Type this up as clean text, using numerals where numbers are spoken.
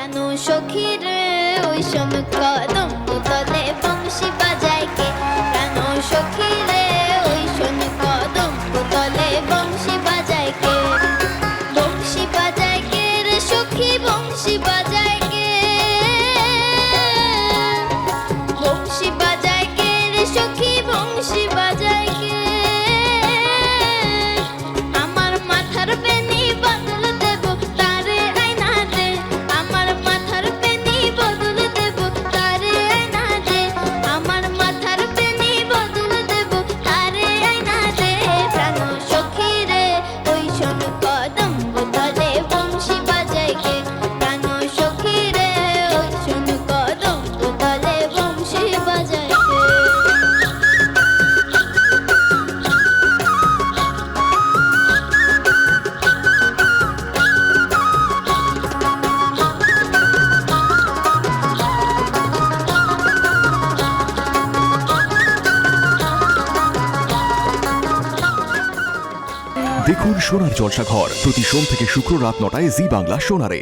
প্রাণ সখী রে ওই সম কদম তলে বংশী বাজায় কে, প্রাণ সখী রে ওই সম কদম তলে বংশী বাজায় কে, বংশী বাজায় কে রে সখী বংশী বাজায় কে, বংশী বাজায় কে রে সখী বংশী বাজায় কে, আমার মাথার বেনি বদল দেব তারে আয়না দে, আমার মাথার বেনি বদল দেব তারে আয়না দে, আমার মাথার বেনি বদল দেব তারে আয়না দে, প্রাণ সখী রে ওই শোন কদম তলে বংশী বাজায় কে, প্রাণ সখী রে ওই শোন কদম তলে বংশী বাজায় কে। দেখুন সোনার জলসাঘর প্রতি সোম থেকে শুক্র রাত ৯টায় জি বাংলা সোনারে।